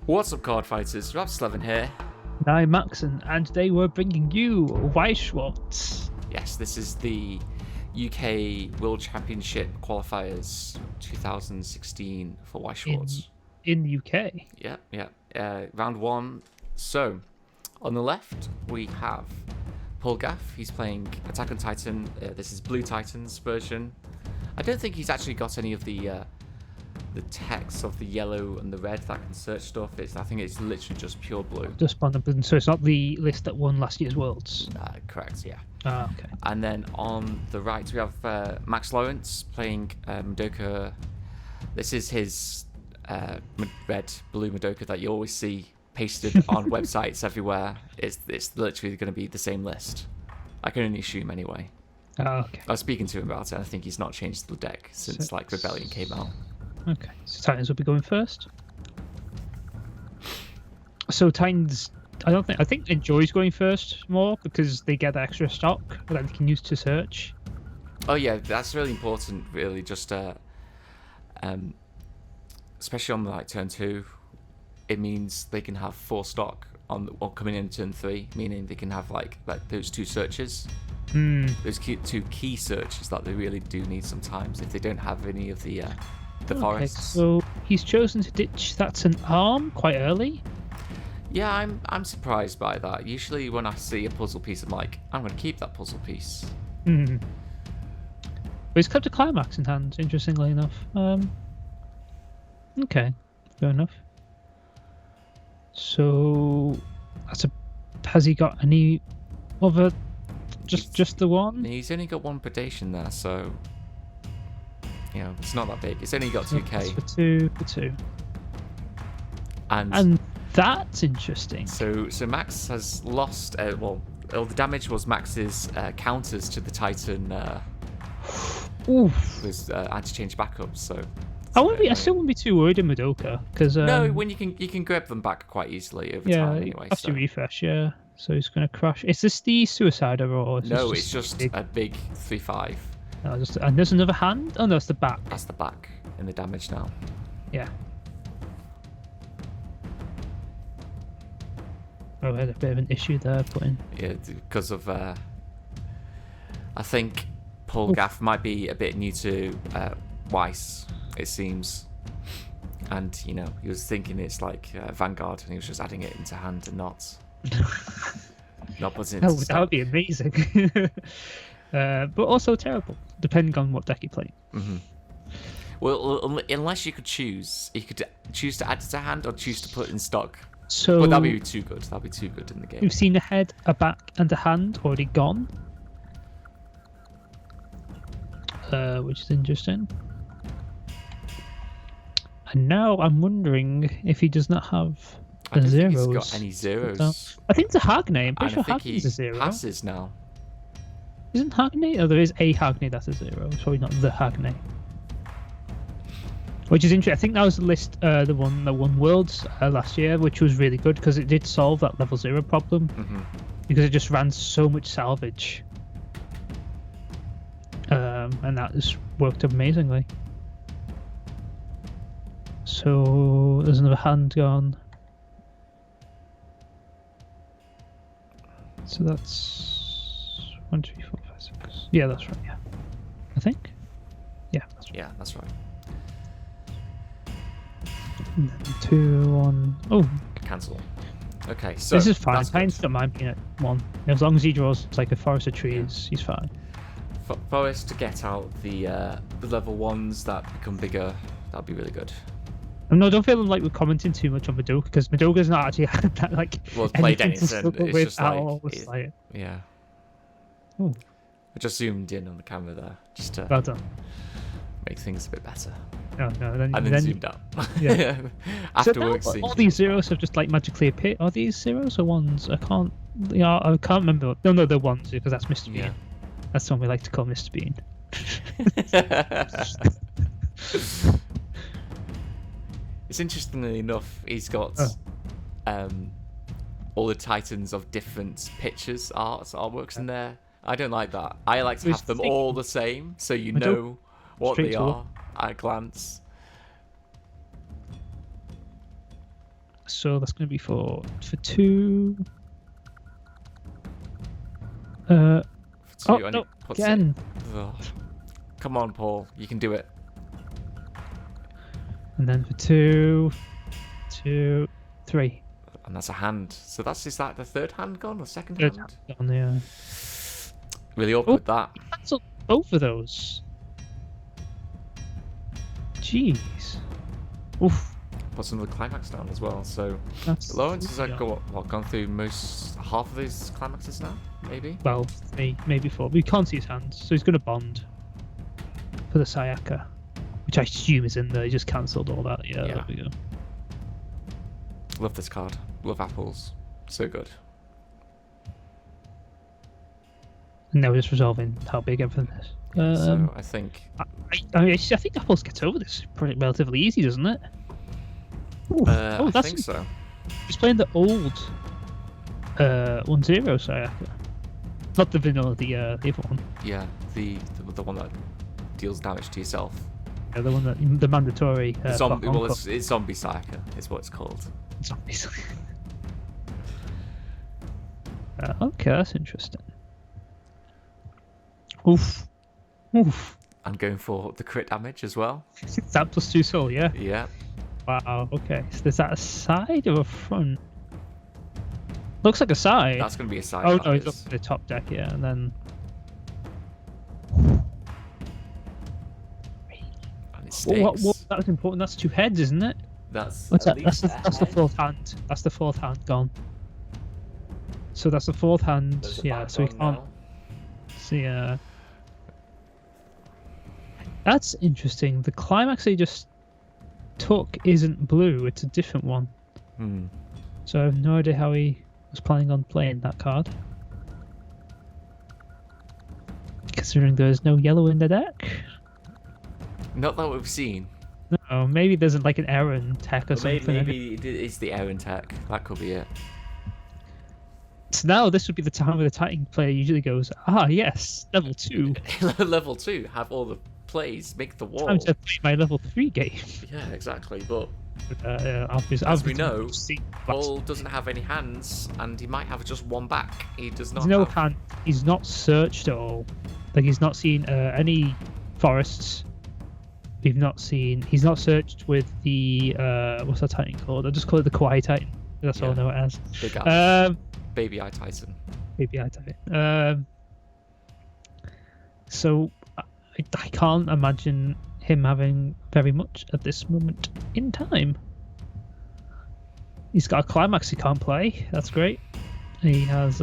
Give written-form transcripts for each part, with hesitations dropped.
What's up, card fighters? Rob11 here. I'm Maxon, and today we're bringing you Weiss Schwarz. Yes, this is the UK World Championship qualifiers 2016 for Weiss Schwarz. In the UK? Yeah. Round one. So, on the left, we have Gaff. He's playing Attack on Titan. This is Blue Titan's version. I don't think he's actually got any of the text of the yellow and the red that can search stuff. I think it's literally just pure blue. Just on the blue, so it's not the list that won last year's Worlds? Correct, yeah. Okay. And then on the right, we have Max Lawrence playing Madoka. This is his red-blue Madoka that you always see pasted on websites everywhere. It's literally going to be the same list. I can only assume anyway. Okay. I was speaking to him about it. I think he's not changed the deck since like Rebellion came out. Okay, so Titans will be going first. So Titans, I think Enjoy's going first more because they get the extra stock that they can use to search. Oh yeah, that's really important. Really, just especially on like turn 2, it means they can have 4 stock on coming in turn 3, meaning they can have like those 2 searches. Those 2 key searches that they really do need sometimes if they don't have any of the forests. So he's chosen to ditch That's an Arm quite early. Yeah, I'm surprised by that. Usually when I see a puzzle piece, I'm like, I'm going to keep that puzzle piece. But he's kept a climax in hand, interestingly enough. Okay, fair enough. So has he got any other? Just the one? He's only got 1 predation there, so you know, it's not that big. It's only got 2k. For two. And that's interesting. So Max has lost. Well, the damage was Max's counters to the Titan. Was anti-change backups. So I still wouldn't be too worried in Madoka because no, when you can grab them back quite easily over time anyway. After refresh, yeah. So he's gonna crash. Is this the Suicider or? No, it's just a big 3/5. And there's another hand? Oh no, it's the back. That's the back in the damage now. Yeah. Oh, I had a bit of an issue there putting. Yeah, because of I think Gaff might be a bit new to Weiss, it seems. And, you know, he was thinking it's like Vanguard and he was just adding it into hand and not putting it into that would be amazing. But also terrible, depending on what deck you play. Well, unless you could choose to add it to hand or choose to put it in stock. So but that'd be too good. That'd be too good in the game. We've seen a head, a back, and a hand already gone, which is interesting. And now I'm wondering if he does not have the zeros. I don't think he's got any zeros. I think it's a Hagnate. I'm pretty sure Hagnate is a 0. Passes now. Isn't Hagnate? Oh, there is a Hagnate that's a 0. It's probably not the Hagnate. Which is interesting. I think that was the list, the one that won Worlds last year, which was really good because it did solve that level 0 problem. Because it just ran so much salvage. And that just worked amazingly. So there's another hand gone. So that's 1, 2, 3, 4, 5, 6. Yeah, that's right. Yeah, I think. Yeah, that's right. Yeah, that's right. And then 2, 1. Oh, cancel. Okay, so this is fine. Pines don't mind being at 1 as long as he draws like a forest of trees. He's fine. For us to get out the level 1s that become bigger, that'd be really good. No, don't feel like we're commenting too much on Madoka because Madoka's not actually had that like played anything to anything. struggle with at all. Yeah. Ooh. I just zoomed in on the camera there, just to Well done. make things a bit better. No, and then zoomed out. Yeah. Afterwards, so all these zeros have just like magically appeared. Are these zeros or 1s? I can't remember. No, they're 1s because that's Mr. Bean. That's the one we like to call Mr. Bean. It's interestingly enough, he's got all the Titans of different pictures, artworks in there. I don't like that. I like to have them all the same, so you know what they are at a glance. So that's going to be for 2. For two, Oh and no! he puts Again. Ugh. Come on, Paul. You can do it. And then for 2, 2, 3. And that's a hand. So is that the third hand gone or second Third hand? on the. Really awkward that. Cancelled both of those. Jeez. Oof. Puts another climax down as well. So That's Lawrence has gone through half of these climaxes now, maybe. Well, 3, maybe 4. We can't see his hands, so he's going to bond for the Sayaka, which I assume is in there. He just cancelled all that. Yeah, there we go. Love this card. Love apples. So good. And now we're just resolving how big everything is. So I think I think apples gets over this pretty relatively easy, doesn't it? I think so. He's playing the old 1-0 Sayaka. Not the vanilla, the other one. Yeah, the one that deals damage to yourself. Yeah, the one that the mandatory. Zombie. Well, it's Zombie Sayaka is what it's called. Zombies. Okay, that's interesting. Oof. I'm going for the crit damage as well. Is that +2 soul? Yeah. Yeah. Wow. Okay. So is that a side or a front? Looks like a side. That's going to be a side. Oh no, he's up to the top deck, yeah, and then. And it stinks. What? That was important. That's 2 heads, isn't it? That's What's at that? least That's the 4th hand. That's the 4th hand gone. So that's the 4th hand. There's a Yeah. back So we on can't now. see. That's interesting. The climax he just took isn't blue. It's a different one. So I have no idea how he was planning on playing that card. Considering there's no yellow in the deck. Not that we've seen. No, maybe there's like an error in tech or something. Maybe it's the Aaron tech. That could be it. So now this would be the time where the Titan player usually goes, yes, level 2. Level 2, have all the plays, make the wall. Time to play my level 3 game. Yeah, exactly. But As as we know, Paul doesn't have any hands, and he might have just one back. He does not. There's no have... hand. He's not searched at all. Like he's not seen any forests. We've not seen. He's not searched with the what's that Titan called? I just call it the Kawaii Titan. That's all I know it as. Big Eye. Baby Eye Titan. Baby Eye Titan. So I can't imagine him having very much at this moment in time. He's got a climax he can't play. That's great. He has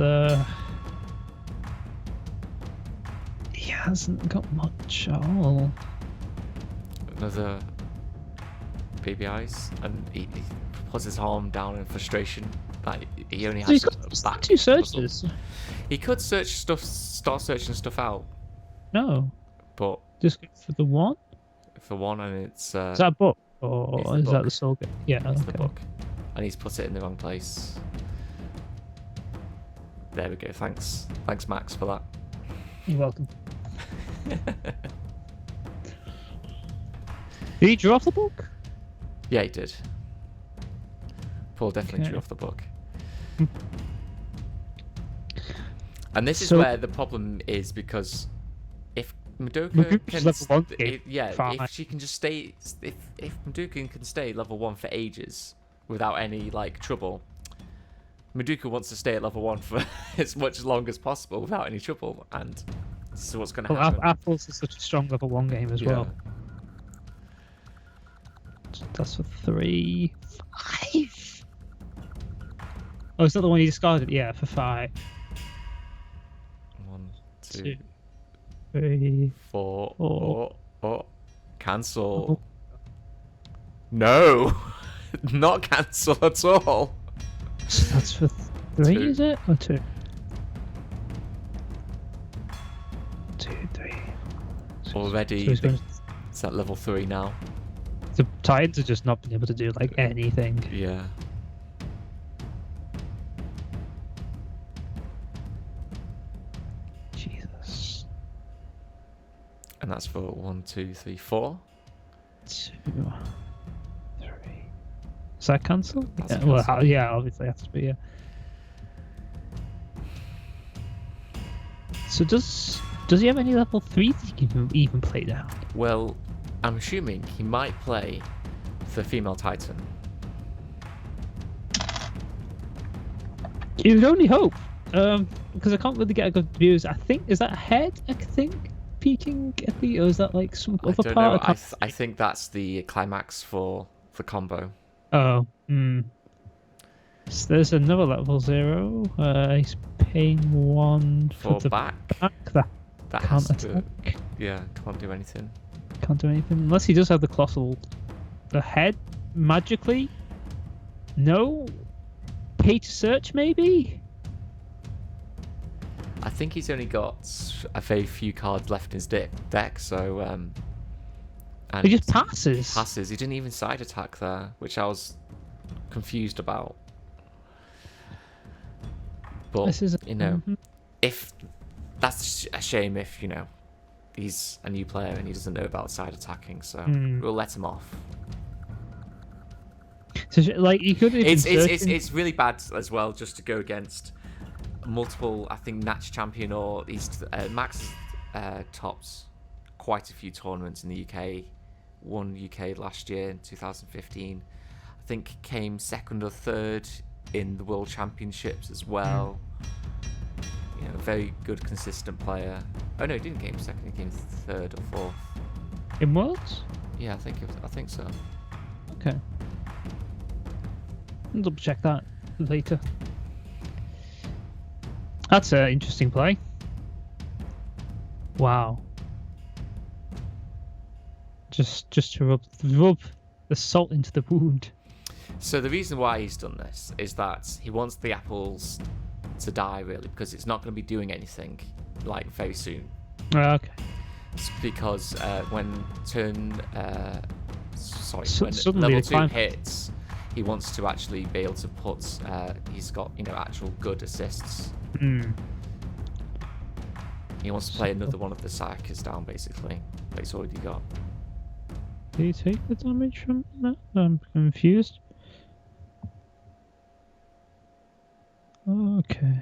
he hasn't got much at all. Another Baby Eyes, and he puts his arm down in frustration. Like he only has He's got 2 searches. He could start searching stuff out. No, but just go for the one. For one, and it's. Is that a book or is that the soul game? Yeah, it's okay. the book, and he's put it in the wrong place. There we go. Thanks, Max, for that. You're welcome. Did he draw off the book? Yeah, he did. Paul definitely drew off the book. And this is where the problem is, because if Madoka can, if she can just stay, if Madoka can stay level 1 for ages without any like trouble, Madoka wants to stay at level 1 for as much long as possible without any trouble, and this is what's going to happen. Apples is such a strong level 1 game as well. That's for 3, 5. Oh, is that the one you discarded? Yeah, for 5. 1, 2, 3, 4. Oh, cancel. No, not cancel at all. That's for 3, 2. Is it? Or 2? 2, 3. Already, So it's at level 3 now. The Titans have just not been able to do like anything. Yeah. Jesus. And that's for 1, 2, 3, 4. 2, 3, Is that cancel? That's Yeah, a cancel. well, yeah, obviously it has to be, yeah. So does he have any level 3s that he can even play down? Well, I'm assuming he might play the female Titan. You would only hope. Because I can't really get a good views. I think, is that head, I think, peeking at the, or is that like some I other don't part? know. I think that's the climax for the combo. Oh, So there's another level 0. He's paying 1 For the back. That That has can't to. attack. Yeah, can't do anything. Can't do anything. Unless he does have the colossal. The head, magically? No? Pay to search, maybe? I think he's only got a very few cards left in his deck, so and He just passes. passes. He didn't even side attack there, which I was confused about. But This is if that's a shame, if he's a new player and he doesn't know about side attacking, so we'll let him off. So, like, you could even It's really bad as well just to go against multiple. I think Natch champion or Max tops quite a few tournaments in the UK. Won UK last year in 2015. I think came second or third in the World Championships as well. Very good, consistent player. Oh no, he didn't came second. He came third or fourth. In Worlds? Yeah, I think so. Okay. I'll double check that later. That's an interesting play. Wow. Just to rub the salt into the wound. So the reason why he's done this is that he wants the apples to die, really, because it's not going to be doing anything like very soon. Okay. It's because when Suddenly level the 2 climb- hits, he wants to actually be able to put. He's got actual good assists. He wants to play another one of the Psychers down, basically, that he's already got. Do you take the damage from that? I'm confused. Okay.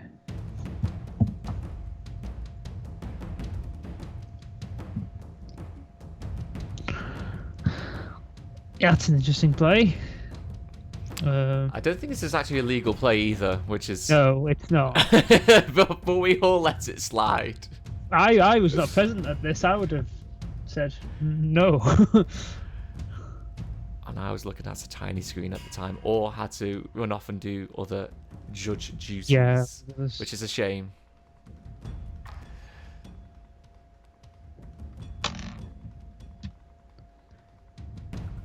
Yeah, that's an interesting play. I don't think this is actually a legal play either, which is. No, it's not. but we all let it slide. I was not present at this. I would have said no. And I was looking at a tiny screen at the time, or had to run off and do other judge duties, Yeah, which is a shame.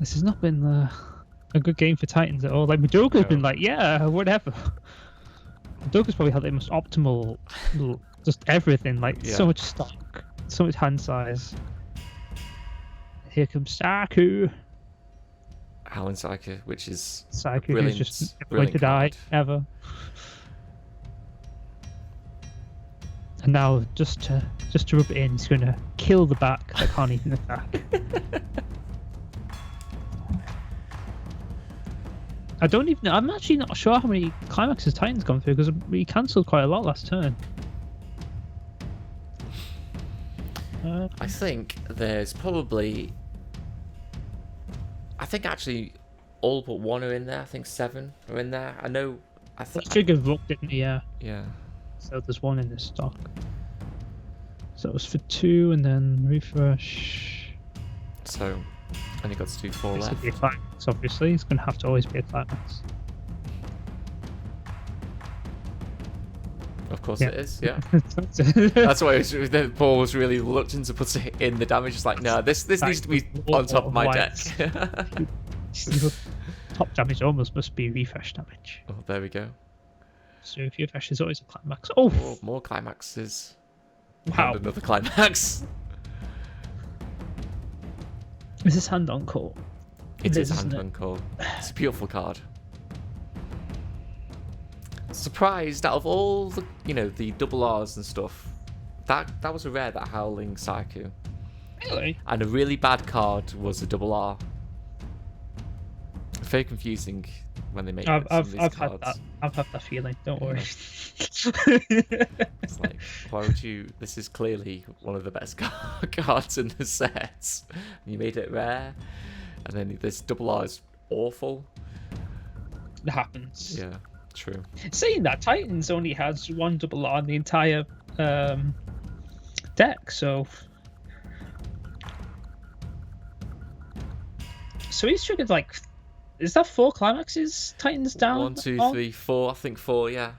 This has not been a good game for Titans at all. Like, Madoka's been like, yeah, whatever. Madoka's probably had the most optimal, just everything. Like, so much stock, so much hand size. Here comes Saku. Alan Psyker, which is Saku, brilliant, who's just never going brilliant to die, card. ever. And now, just to rub it in, he's going to kill the back that can't even attack. I don't even know. I'm actually not sure how many climaxes Titan's gone through, because we cancelled quite a lot last turn. I think there's probably. I think actually all but one are in there. I think 7 are in there. I know. Trigger Rook, didn't he? Yeah. Yeah. So there's 1 in this stock. So it was for 2 and then refresh. So only got to do 4 This left. would be a climax, obviously. It's going to have to always be a climax. Of course Yeah. it is. Yeah. That's why Paul was really reluctant to put it in the damage. It's like, no, this needs to be on top of my deck. Top damage almost must be refresh damage. Oh, there we go. So if you refresh, there's always a climax. Oh, Oh, more climaxes. wow. And another climax. Is this hand on call? It is isn't hand it? on call. It's a beautiful card. Surprised out of all the the double R's and stuff, that was a rare, that Howling Psycho. Really? And a really bad card was a double R. very confusing when they make I've some of these had cards. that. I've had that feeling. Don't worry. It's like, why would you? This is clearly one of the best cards in the set. And you made it rare, and then this double R is awful. It happens. Yeah, true. Saying that, Titans only has one double R in the entire deck, so he's triggered like, is that 4 climaxes? Titans down. 1, 2, 3, 4. I think 4. Yeah,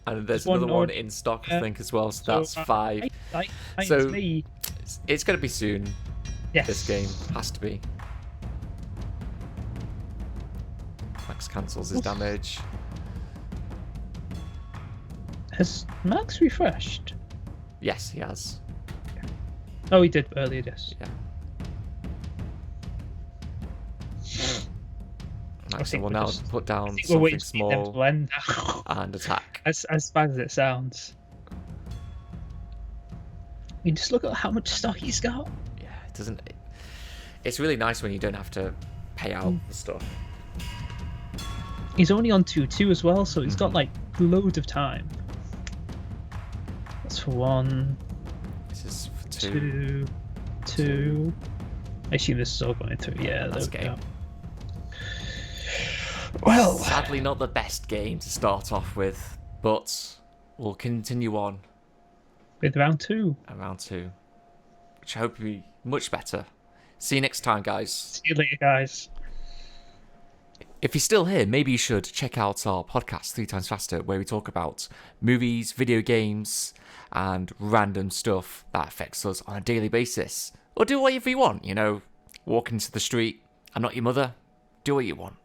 and there's one another one already- in stock, I yeah. think, as well. So that's 5. Titans So- me. It's gonna be soon. Yes. This game has to be. Max cancels his damage. Has Max refreshed? Yes, he has. Oh, he did earlier. Yes. Yeah. I Max think will we're now just- put down I think we're something waiting to see them small blend now. and attack. as bad as it sounds. I mean, just look at how much stock he's got. Yeah, it doesn't. It's really nice when you don't have to pay out the stuff. He's only on 2/2 as well, so he's got like loads of time. That's for 1, This is for 2. 2. I assume this is all going through. Yeah, That's there we game. go. Well, Sadly, not the best game to start off with, but we'll continue on with round 2. at round 2, which I hope will be much better. See you next time, guys. See you later, guys. If you're still here, maybe you should check out our podcast, 3 Times Faster, where we talk about movies, video games, and random stuff that affects us on a daily basis. Or do whatever you want, you know, walk into the street, I'm not your mother, do what you want.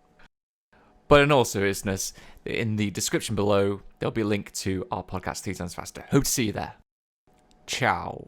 But in all seriousness, in the description below, there'll be a link to our podcast, 3 Times Faster. Hope to see you there. Ciao.